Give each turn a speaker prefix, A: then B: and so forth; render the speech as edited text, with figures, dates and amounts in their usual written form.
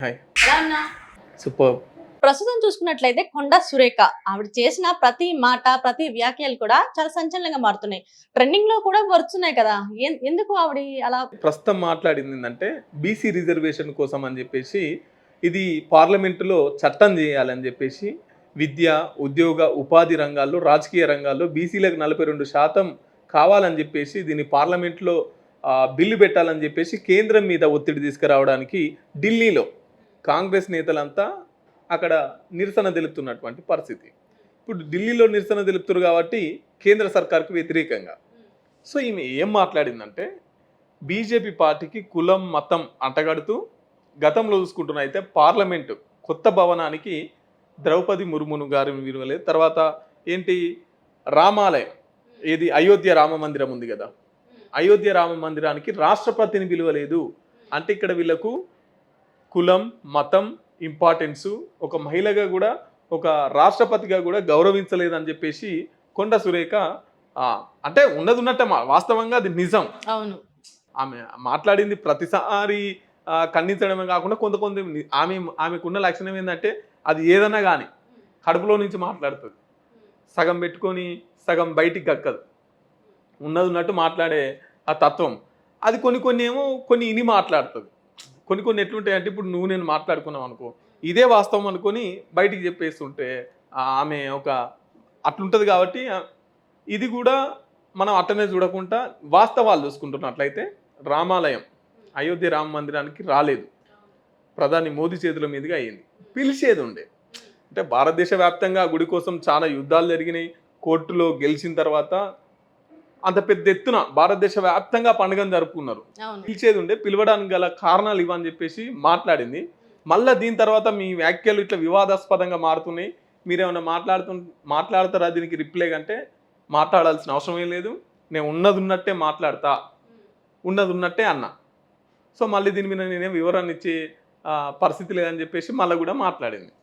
A: Hi.
B: ఎలా ఉన్నా?
A: Super.
B: ప్రస్తుతం చూసుకున్నట్లయితే కొండా సురేఖ ఆవిడ చేసిన ప్రతి మాట, ప్రతి వ్యాఖ్యలు కూడా చాలా సంచలనంగా మారుతున్నాయి. ట్రెండింగ్ లో కూడా వస్తున్నాయి కదా. ఎందుకు ఆవిడ అలా?
A: ప్రస్తుతం మాట్లాడింది ఏంటంటే బీసీ రిజర్వేషన్ కోసం అని చెప్పేసి ఇది పార్లమెంటులో చట్టం చేయాలని చెప్పేసి విద్య, ఉద్యోగ, ఉపాధి రంగాల్లో, రాజకీయ రంగాల్లో బీసీలకు 42% కావాలని చెప్పేసి దీన్ని పార్లమెంట్లో బిల్లు పెట్టాలని చెప్పేసి కేంద్రం మీద ఒత్తిడి తీసుకురావడానికి ఢిల్లీలో కాంగ్రెస్ నేతలంతా అక్కడ నిరసన తెలుపుతున్నటువంటి పరిస్థితి. ఇప్పుడు ఢిల్లీలో నిరసన తెలుపుతారు కాబట్టి కేంద్ర సర్కార్కు వ్యతిరేకంగా. సో ఈమె ఏం మాట్లాడిందంటే బీజేపీ పార్టీకి కులం మతం అంటగడుతూ గతంలో చూసుకుంటున్న అయితే పార్లమెంటు కొత్త భవనానికి ద్రౌపది ముర్మును గారిని విలువలేదు. తర్వాత ఏంటి రామాలయం ఏది అయోధ్య రామ మందిరం ఉంది కదా, అయోధ్య రామ మందిరానికి రాష్ట్రపతిని విలువలేదు. అంటే ఇక్కడ వీళ్ళకు కులం మతం ఇంపార్టెన్సు, ఒక మహిళగా కూడా ఒక రాష్ట్రపతిగా కూడా గౌరవించలేదని చెప్పేసి కొండ సురేఖ అంటే ఉన్నది ఉన్నట్టే వాస్తవంగా అది నిజం.
B: అవును,
A: ఆమె మాట్లాడింది ప్రతిసారి ఖండించడమే కాకుండా కొంత ఆమెకున్న లక్షణం ఏంటంటే అది ఏదన్నా కానీ కడుపులో నుంచి మాట్లాడుతుంది. సగం పెట్టుకొని సగం బయటికి గక్కదు. ఉన్నది ఉన్నట్టు మాట్లాడే ఆ తత్వం అది కొన్ని ఏమో కొన్ని ఇని మాట్లాడుతుంది. కొన్ని ఎట్లుంటాయి అంటే ఇప్పుడు నువ్వు నేను మాట్లాడుకున్నాం అనుకో, ఇదే వాస్తవం అనుకొని బయటికి చెప్పేస్తుంటే ఆమె ఒక అట్లుంటుంది. కాబట్టి ఇది కూడా మనం అట్టనే చూడకుండా వాస్తవాలు చూసుకుంటున్నట్లయితే రామాలయం అయోధ్య రామ మందిరానికి రాలేదు, ప్రధాని మోదీ చేతుల మీదుగా అయ్యింది. పిలిచేది ఉండే అంటే భారతదేశ వ్యాప్తంగా గుడి కోసం చాలా యుద్ధాలు జరిగినాయి. కోర్టులో గెలిచిన తర్వాత అంత పెద్ద ఎత్తున భారతదేశ వ్యాప్తంగా పండుగను జరుపుకున్నారు. పిలిచేది ఉండే, పిలవడానికి గల కారణాలు ఇవని చెప్పేసి మాట్లాడింది. మళ్ళీ దీని తర్వాత మీ వ్యాఖ్యలు ఇట్లా వివాదాస్పదంగా మారుతున్నాయి, మీరేమన్నా మాట్లాడతారా దీనికి రిప్లై అంటే మాట్లాడాల్సిన అవసరం ఏం లేదు, నేను ఉన్నది ఉన్నట్టే మాట్లాడతా, ఉన్నది ఉన్నట్టే అన్నా. సో మళ్ళీ దీని మీద నేనేం వివరణ ఇచ్చే పరిస్థితి లేదని చెప్పేసి మళ్ళీ కూడా మాట్లాడింది.